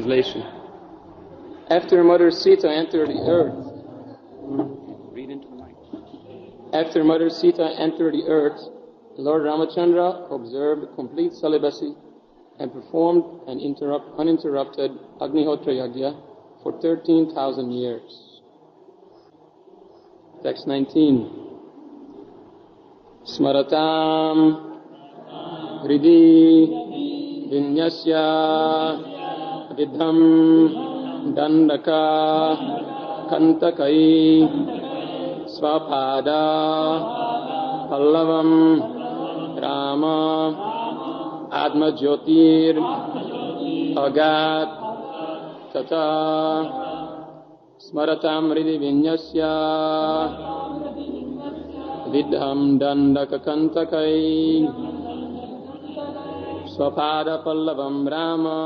Translation. After Mother Sita entered the earth, After Mother Sita entered the earth, Lord Ramachandra observed complete celibacy and performed an uninterrupted Agnihotra Yajna for 13,000 years. Text 19. Smaratam Hridi Vinyasya Vidham Dandaka Kantakai Svapada Pallavam Rama Atma Jyotir Agat Tata Smaratam Hridi Vinyasya Vidham Dandaka Kantakai Svapada Pallavam Rama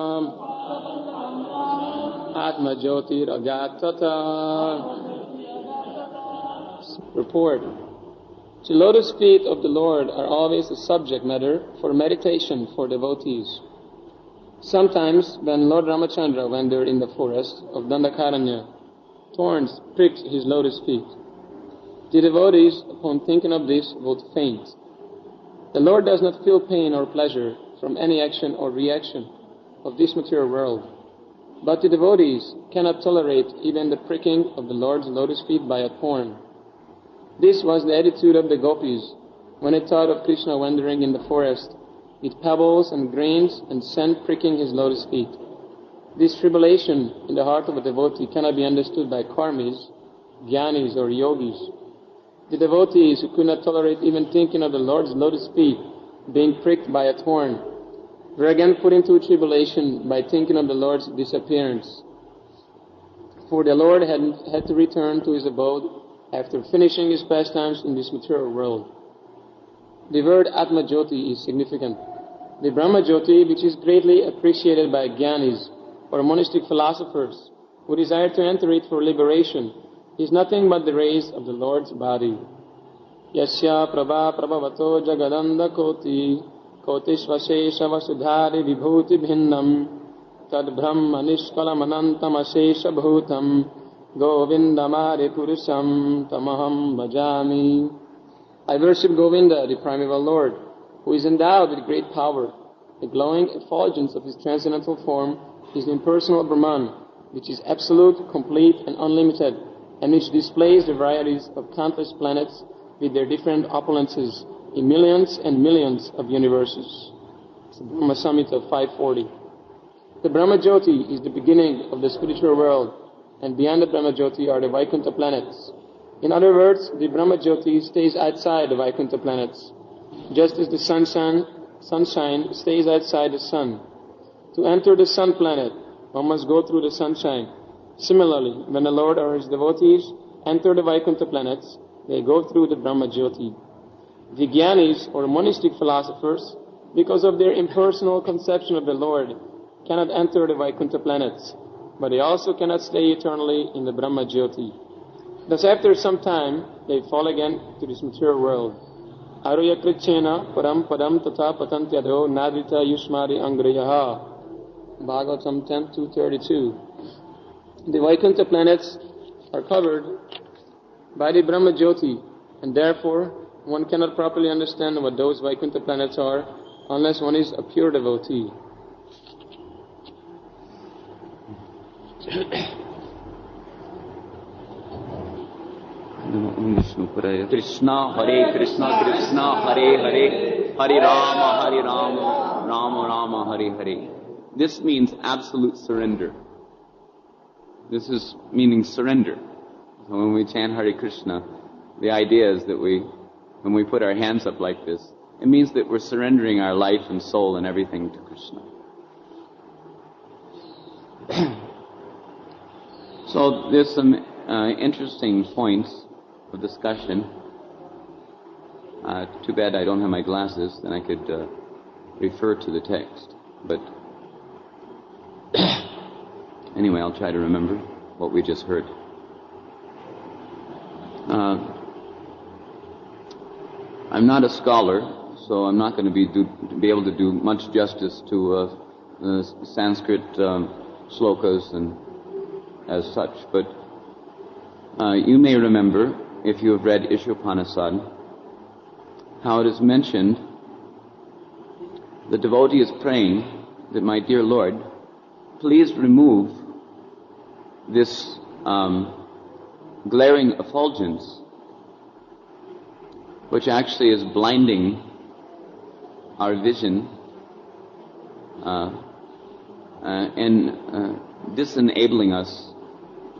Atma Jyotir Agatata. Report. The lotus feet of the Lord are always the subject matter for meditation for devotees. Sometimes when Lord Ramachandra wandered in the forest of Dandakaranya, thorns pricked his lotus feet. The devotees, upon thinking of this, would faint. The Lord does not feel pain or pleasure from any action or reaction of this material world. But the devotees cannot tolerate even the pricking of the Lord's lotus feet by a thorn. This was the attitude of the gopis when they thought of Krishna wandering in the forest with pebbles and grains and sand pricking his lotus feet. This tribulation in the heart of a devotee cannot be understood by karmis, jnanis or yogis. The devotees who could not tolerate even thinking of the Lord's lotus feet being pricked by a thorn were again put into tribulation by thinking of the Lord's disappearance. For the Lord had to return to his abode after finishing his pastimes in this material world. The word Atma Jyoti is significant. The Brahma Jyoti, which is greatly appreciated by jnanis or monastic philosophers who desire to enter it for liberation, is nothing but the rays of the Lord's body. Yasya prabha prabhavato jagadanda koti kotishvashesha vasudhari vibhuti bhinnam tad brahma nishkalam anantam ashesha bhutam govindamari purusham tamaham bhajami. I worship Govinda, the primeval Lord, who is endowed with great power. The glowing effulgence of his transcendental form is the impersonal Brahman, which is absolute, complete and unlimited, and which displays the varieties of countless planets with their different opulences in millions and millions of universes. It's the Brahma Samhita 540. The Brahma Jyoti is the beginning of the spiritual world, and beyond the Brahma Jyoti are the Vaikuntha planets. In other words, the Brahma Jyoti stays outside the Vaikuntha planets, just as the sunshine stays outside the sun. To enter the sun planet, one must go through the sunshine. Similarly, when the Lord or his devotees enter the Vaikuntha planets, they go through the Brahma Jyoti. The jnanis or monastic philosophers, because of their impersonal conception of the Lord, cannot enter the Vaikuntha planets, but they also cannot stay eternally in the Brahma Jyoti. Thus after some time, they fall again to this material world. Aruya krichena param padam tata patantyadho nadrita yushmari angriyaha. Bhagavatam 10:232. The Vaikuntha planets are covered by the Brahma Jyoti, and therefore one cannot properly understand what those Vaikuntha planets are unless one is a pure devotee. Krishna Hare Krishna Krishna Hare Hare Hare Rama Rama Rama Hare Hare. This means absolute surrender. This is meaning surrender. So when we chant Hare Krishna, the idea is that when we put our hands up like this, it means that we're surrendering our life and soul and everything to Krishna. So there's some interesting points of discussion. Too bad I don't have my glasses, then I could refer to the text. But anyway, I'll try to remember what we just heard. I'm not a scholar, so I'm not going to be able to do much justice to Sanskrit slokas and as such. But you may remember, if you have read Ishopanishad, how it is mentioned, the devotee is praying that, my dear Lord, please remove this glaring effulgence, which actually is blinding our vision and disenabling us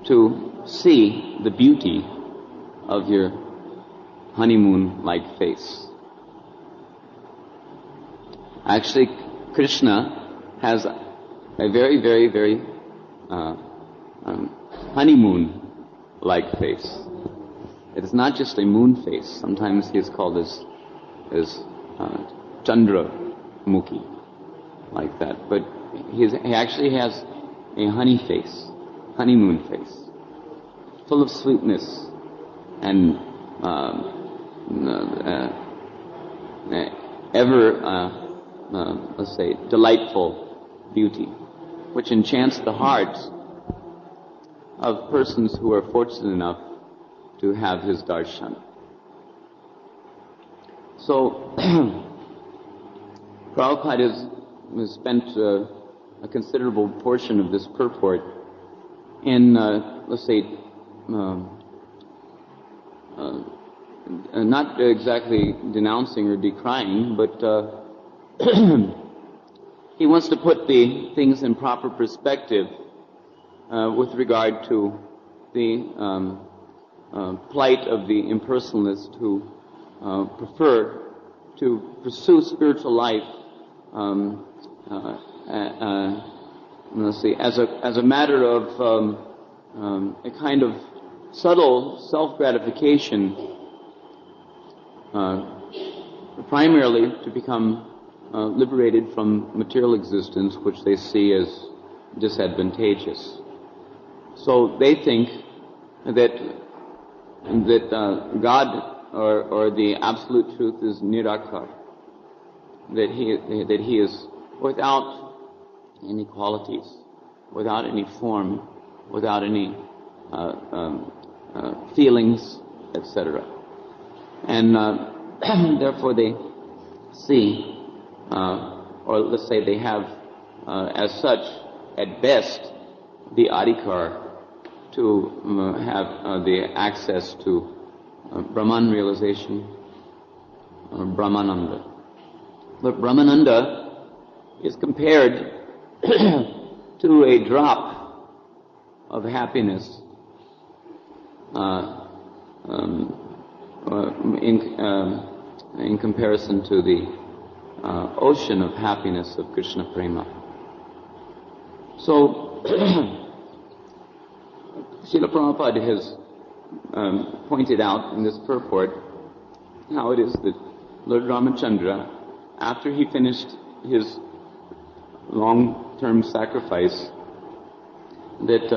to see the beauty of your honeymoon-like face. Actually, Krishna has a very, very, very honeymoon-like face. It is not just a moon face. Sometimes he is called as Chandra Mukhi, like that. But he actually has a honey face, honeymoon face, full of sweetness and let's say, delightful beauty, which enchants the hearts of persons who are fortunate enough to have his darshan. So, Prabhupada has spent a considerable portion of this purport in, let's say, not exactly denouncing or decrying, but he wants to put the things in proper perspective with regard to the plight of the impersonalist who prefer to pursue spiritual life, let's see, as a matter of a kind of subtle self-gratification, primarily to become liberated from material existence, which they see as disadvantageous. So they think that God or the absolute truth is nirakar, that he is without any qualities, without any form, without any feelings, etc. And therefore they see, or let's say they have, as such, at best, the adhikar to have the access to Brahman realization, or Brahmananda. But Brahmananda is compared to a drop of happiness in comparison to the ocean of happiness of Krishna Prema. So, Srila Prabhupada has pointed out in this purport how it is that Lord Ramachandra, after he finished his long-term sacrifice, that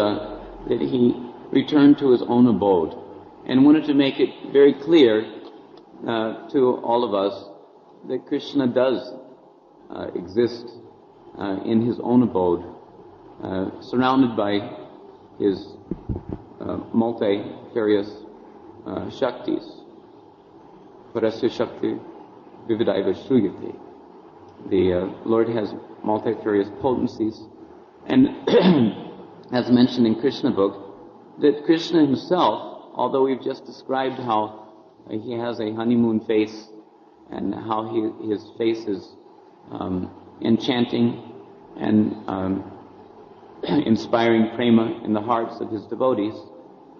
he returned to his own abode and wanted to make it very clear to all of us that Krishna does exist in his own abode, surrounded by his multifarious shaktis. Parasya Shakti Vividaiva Shruyate. The Lord has multifarious potencies, and as mentioned in Krishna book, that Krishna himself, although we've just described how he has a honeymoon face and how his face is enchanting and inspiring prema in the hearts of his devotees,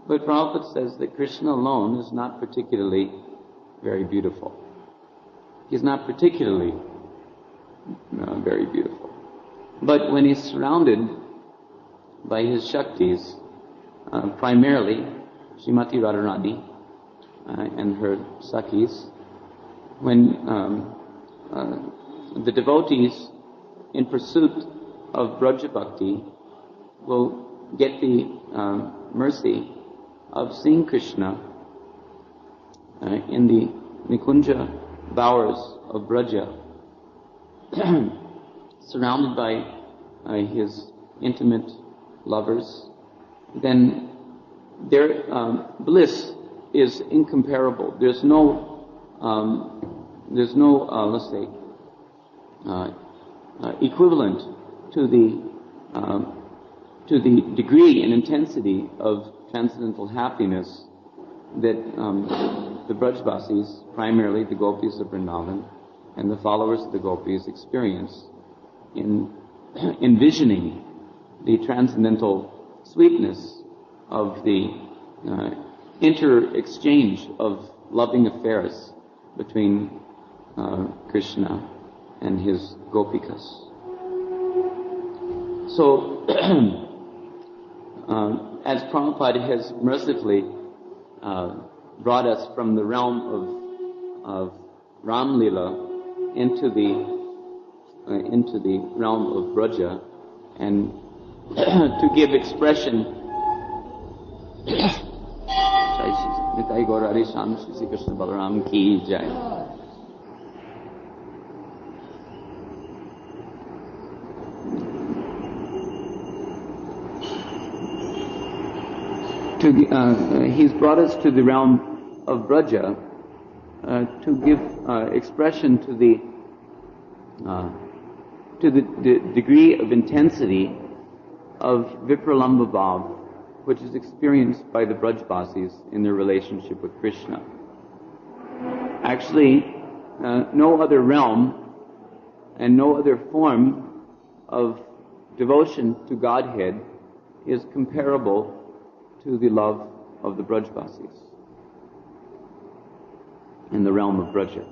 but Prabhupada says that Krishna alone is not particularly very beautiful. He's not particularly very beautiful. But when he's surrounded by his Shaktis, primarily Srimati Radharani and her Sakhis, when the devotees in pursuit of Braja Bhakti will get the mercy of seeing Krishna in the Nikunja bowers of Braja, surrounded by his intimate lovers, then their bliss is incomparable. There's no, let's say, equivalent to the degree and intensity of transcendental happiness that the Brajvasis, primarily the gopis of Vrindavan, and the followers of the gopis experience in envisioning the transcendental sweetness of the inter-exchange of loving affairs between Krishna and his gopikas. So, as Prabhupada has mercifully brought us from the realm of Ram Lila into the realm of Braja, and to give expression Nitai Gaur Hari Sham Śrī Śrī Kṛṣṇa-Balarām ki jai. He's brought us to the realm of Braja to give expression to the degree of intensity of Vipralambha Bhav, which is experienced by the Brajvasis in their relationship with Krishna. Actually, no other realm and no other form of devotion to Godhead is comparable to the love of the Brajvasis in the realm of Braja.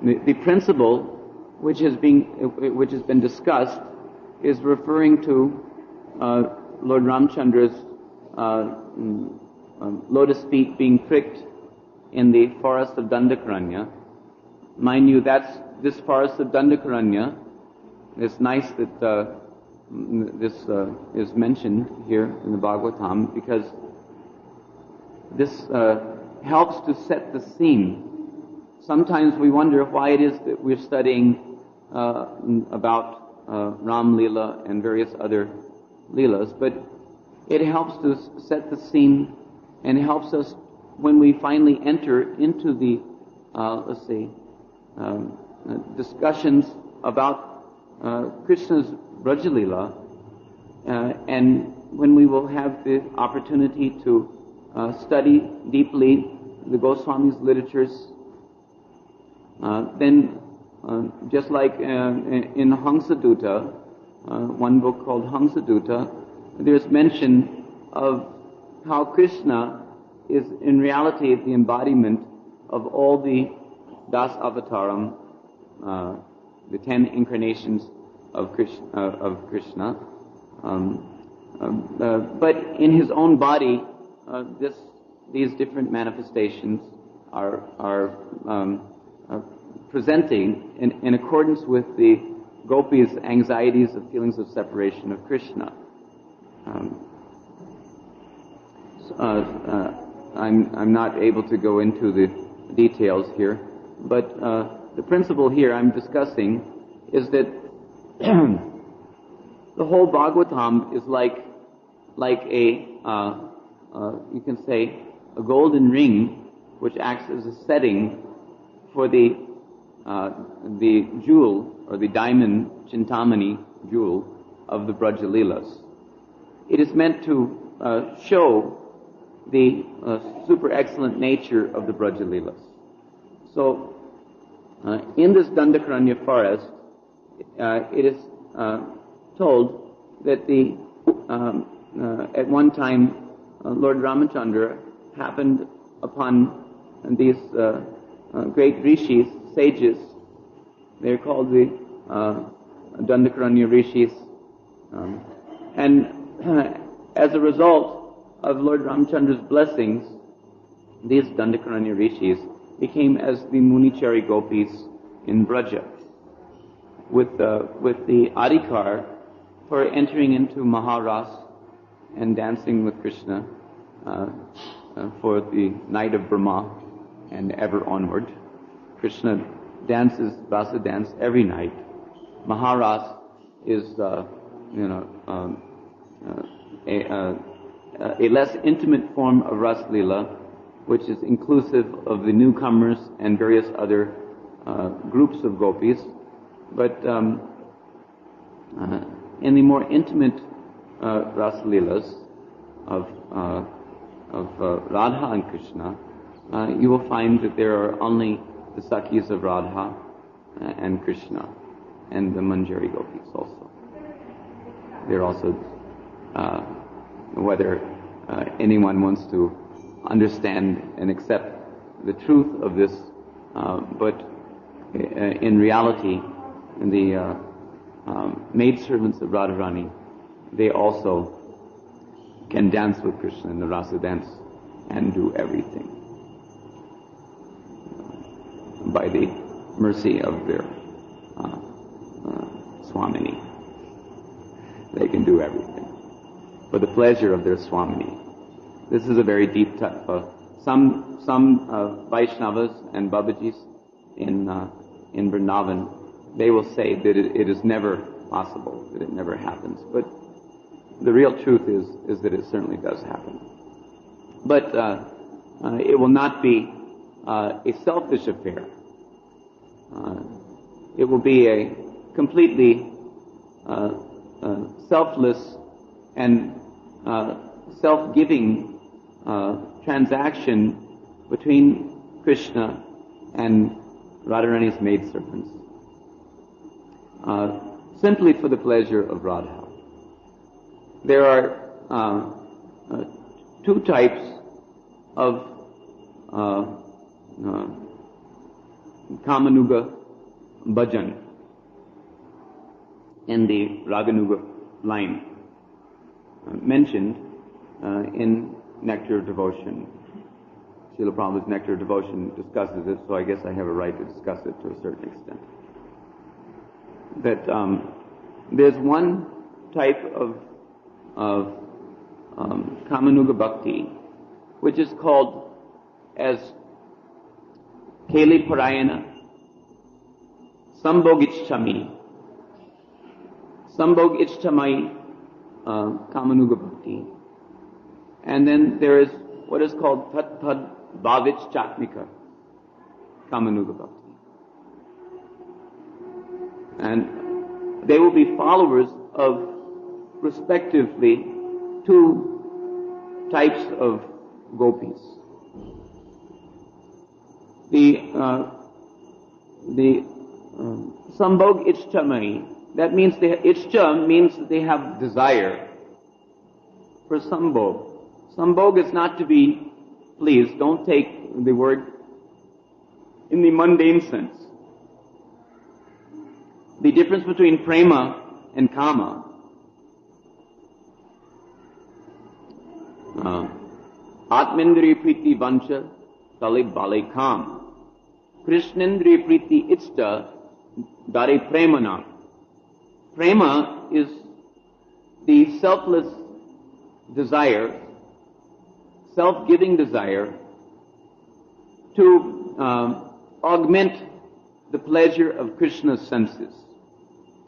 The principle which has been discussed is referring to Lord Ramchandra's lotus feet being pricked in the forest of Dandakaranya. Mind you, this forest of Dandakaranya. It's nice that this is mentioned here in the Bhagavatam, because this helps to set the scene. Sometimes we wonder why it is that we're studying about Ram Lila and various other Leelas, but it helps to set the scene and helps us when we finally enter into the, discussions about Krishna's Braja Lila, and when we will have the opportunity to study deeply the Goswami's literatures, then just like in Hansadutta, one book called Hansadutta, there's mention of how Krishna is in reality the embodiment of all the Das Avataram, the 10 incarnations of Krishna. But in his own body, these different manifestations are presenting in accordance with the gopis' anxieties of feelings of separation of Krishna. I'm not able to go into the details here, but the principle here I'm discussing is that the whole Bhagavatam is like a you can say a golden ring which acts as a setting for the jewel or the diamond Chintamani jewel of the Braja Leelas. It is meant to show the super excellent nature of the Braja Leelas. So, in this Dandakaranya forest, it is told that at one time Lord Ramachandra happened upon these great rishis, sages. They're called the Dandakaranya rishis, and as a result of Lord Ramachandra's blessings, these Dandakaranya rishis became as the Munichari gopis in Braja, with the adhikar for entering into Maharas and dancing with Krishna for the night of Brahma and ever onward. Krishna dances rasa dance every night. Maharas is, a less intimate form of Ras Lila, which is inclusive of the newcomers and various other groups of gopis. But in the more intimate Ras Lilas of Radha and Krishna, you will find that there are only the Sakhis of Radha and Krishna, and the Manjari gopis also. They're also, whether anyone wants to understand and accept the truth of this, but in reality, the maidservants of Radharani, they also can dance with Krishna in the rasa dance and do everything by the mercy of their Swamini. They can do everything for the pleasure of their Swamini. This is a very deep tattva. Some Vaishnavas and Babajis in Vrindavan, they will say that it is never possible, that it never happens. But the real truth is that it certainly does happen. But it will not be a selfish affair. It will be a completely selfless and self-giving transaction between Krishna and Radharani's maidservants, simply for the pleasure of Radha. There are two types of Kamanuga bhajan in the Raganuga line mentioned in Nectar of Devotion. Srila Prabhupada's Nectar of Devotion discusses it, so I guess I have a right to discuss it to a certain extent. That there's one type of Kamanuga Bhakti, which is called as Keli Parayana, Sambhog Ichchami, Sambhog Ichchamai Kamanuga Bhakti. And then there is what is called Tat Tad Bhavich Chatmika Kamanuga Bhakti. And they will be followers of respectively two types of gopis. The Sambhog Ichchamai, that means Ichcha means that they have desire for Sambhog. Sambhog is not to be pleased. Don't take the word in the mundane sense. The difference between prema and kama. Atmendriya priti vancha talib bale kam. Krishnendriya priti ichta dare premana. Prema is the selfless desire, self-giving desire to augment the pleasure of Krishna's senses.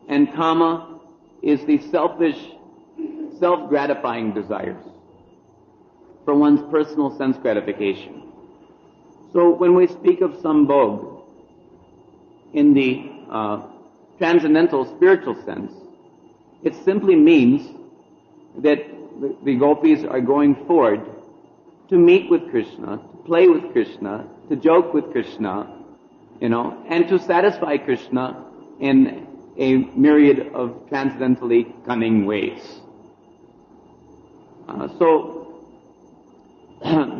And kama is the selfish, self-gratifying desires for one's personal sense gratification. So when we speak of sambhog in the transcendental spiritual sense, it simply means that the gopis are going forward to meet with Krishna, to play with Krishna, to joke with Krishna, and to satisfy Krishna in a myriad of transcendentally cunning ways. So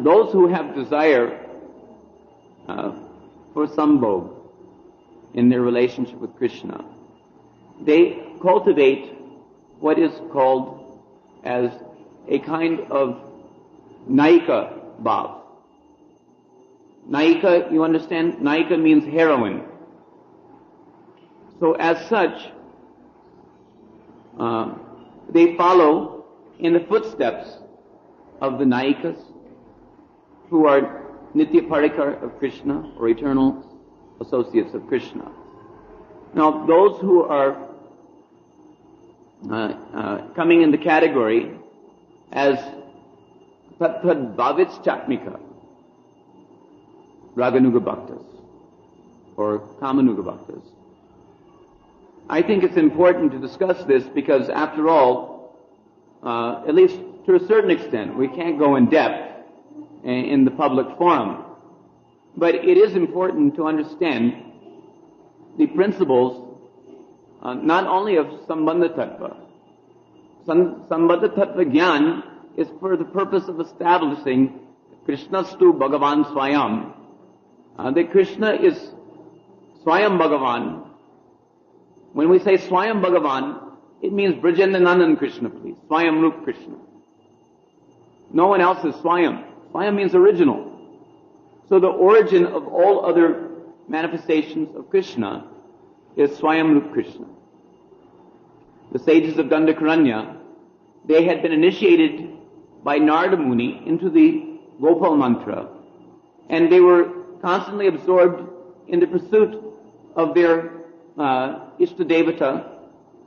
those who have desire for sambhog in their relationship with Krishna, they cultivate what is called as a kind of naika bhav. Naika, you understand? Naika means heroine. So as such, they follow in the footsteps of the Naikas, who are Nitya Parikar of Krishna, or eternal associates of Krishna. Now, those who are coming in the category as Tad Bhavits Chatmika, Raganuga Bhaktas, or Kamanuga Bhaktas. I think it's important to discuss this because, after all, at least to a certain extent, we can't go in depth in the public forum. But it is important to understand the principles not only of Sambandha Tattva. Sambandha Tattva Gyan is for the purpose of establishing Krishnastu Bhagavan Swayam. That Krishna is Swayam Bhagavan. When we say Swayam Bhagavan, it means Brajendanandan Krishna, please. Swayam Rup Krishna. No one else is Swayam. Swayam means original. So the origin of all other manifestations of Krishna is Swayam Rup Krishna. The sages of Dandakaranya, they had been initiated by Narada Muni into the Gopal mantra, and they were constantly absorbed in the pursuit of their Ishtadevata,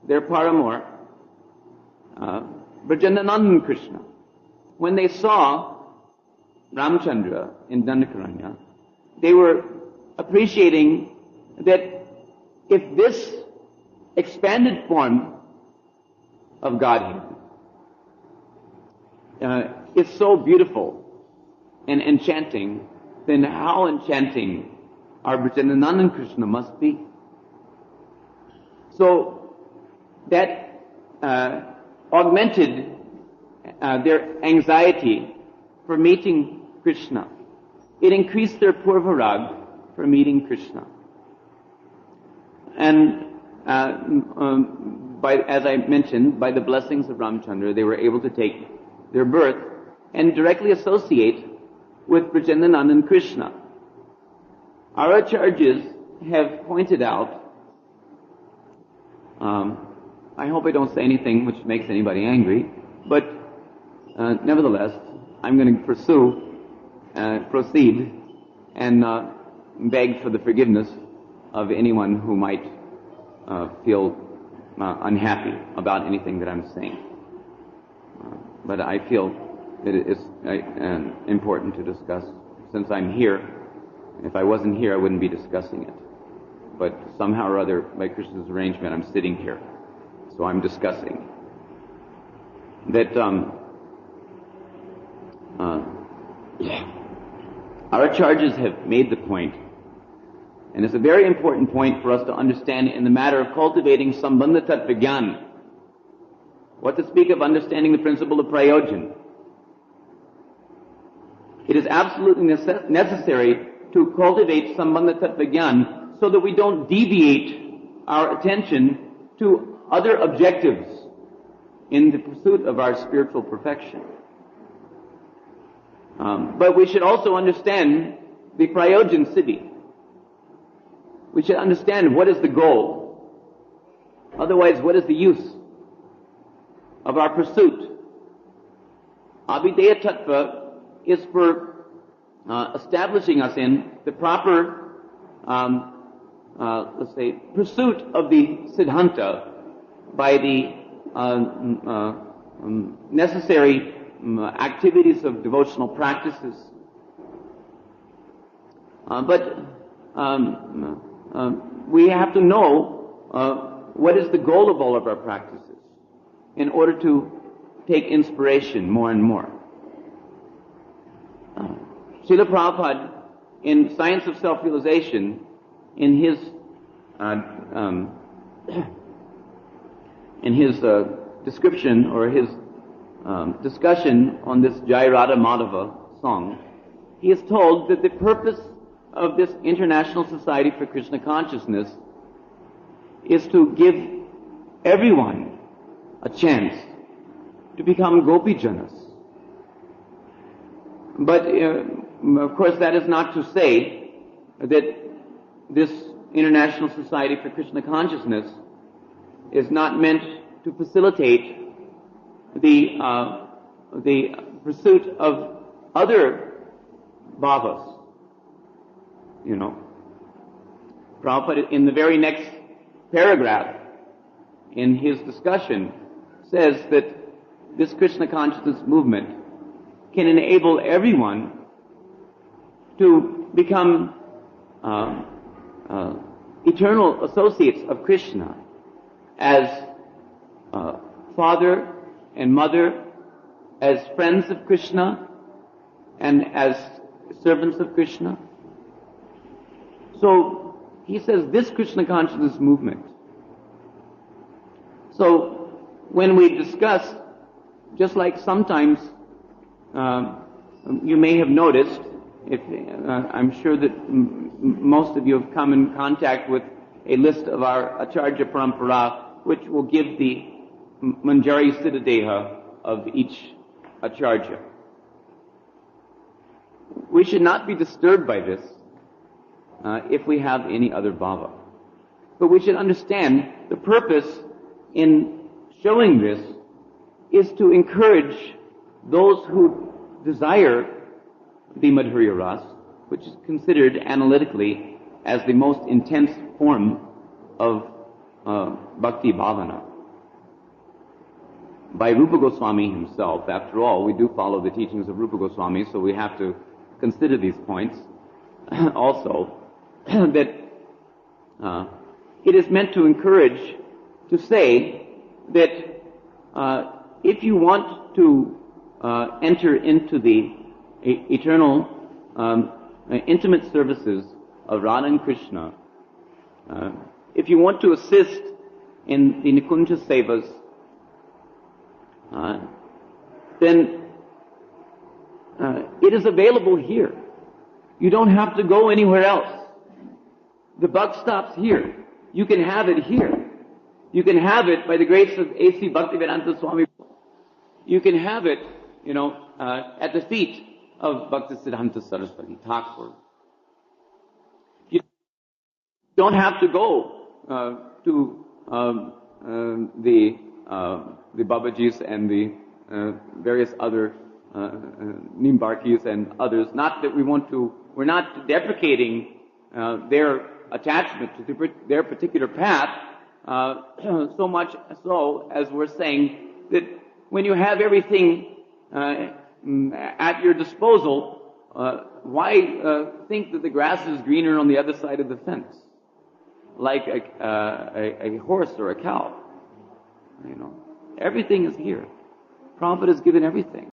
their paramour, Brajendanandan Krishna. When they saw Ramchandra in Dandakaranya, they were appreciating that if this expanded form of Godhead is so beautiful and enchanting, then how enchanting our Brajendanandan Krishna must be. So that augmented their anxiety for meeting Krishna. It increased their purvarag for meeting Krishna. And as I mentioned, by the blessings of Ramchandra, they were able to take their birth and directly associate with Brajendanandan Krishna. Our acharyas have pointed out, I hope I don't say anything which makes anybody angry, but nevertheless, I'm going to proceed, and beg for the forgiveness of anyone who might feel unhappy about anything that I'm saying. But I feel that it is important to discuss, since I'm here. If I wasn't here, I wouldn't be discussing it. But somehow or other, by Krishna's arrangement, I'm sitting here. So I'm discussing that our acharyas have made the point, and it's a very important point for us to understand in the matter of cultivating Sambandha Tattva Gyan. What to speak of understanding the principle of prayojan. It is absolutely necessary to cultivate Sambandha Tattva Gyan so that we don't deviate our attention to other objectives in the pursuit of our spiritual perfection. But we should also understand the prayojan siddhi. We should understand what is the goal. Otherwise, what is the use of our pursuit? Abhideya Tattva is for establishing us in the proper, let's say, pursuit of the Siddhanta by the necessary activities of devotional practices. But we have to know what is the goal of all of our practices in order to take inspiration more and more. Srila Prabhupada, in Science of Self-Realization, in his description or his discussion on this Jai Radha Madhava song, he is told that the purpose of this International Society for Krishna Consciousness is to give everyone a chance to become Gopi-janas. But of course that is not to say that this International Society for Krishna Consciousness is not meant to facilitate the pursuit of other bhavas, Prabhupada, in the very next paragraph in his discussion, says that this Krishna consciousness movement can enable everyone to become eternal associates of Krishna as father and mother, as friends of Krishna, and as servants of Krishna. So he says this Krishna consciousness movement. So when we discuss, just like sometimes you may have noticed, if I'm sure that most of you have come in contact with a list of our Acharya Parampara, which will give the Manjari Siddhadeha of each Acharya. We should not be disturbed by this if we have any other bhava. But we should understand the purpose in showing this is to encourage those who desire the Madhurya Ras, which is considered analytically as the most intense form of Bhakti Bhavana. By Rupa Goswami himself. After all, we do follow the teachings of Rupa Goswami, so we have to consider these points also, that it is meant to encourage, to say that if you want to enter into the eternal intimate services of Radha and Krishna, if you want to assist in the Nikunja Sevas, then it is available here. You don't have to go anywhere else. The buck stops here. You can have it here. You can have it by the grace of A.C. Bhaktivedanta Swami. You can have it, at the feet of Bhaktisiddhanta Saraswati Thakur. You don't have to go to the Babajis and the various other Nimbarkis and others. Not that we're not deprecating their attachment to their particular path, so much so as we're saying that when you have everything at your disposal, why think that the grass is greener on the other side of the fence, like a horse or a cow? Everything is here. Prabhupada has given everything.